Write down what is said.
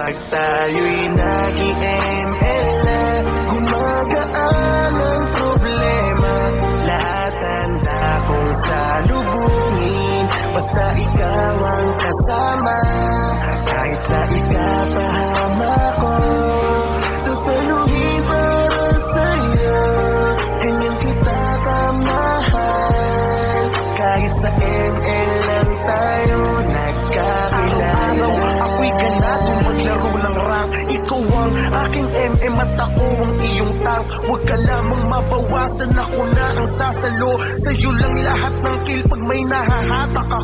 Kapag tayo'y nag-ML na, gumagaan ang problema. Lahat handa kong salubungin, basta ikaw ang kasama. Kahit na ikapahama ko, sasaluhin para sa'yo. Ganyan kita kamahal, kahit sa ML lang tayo nagkakilala. Araw-araw ako'y ganado maglaro ng rank. Ikaw ang aking MM at ako ang iyong tank. Huwag ka lamang mabawasan, ako na ang sasalo. Sa'yo lang lahat ng kill pag may nahahatak ako.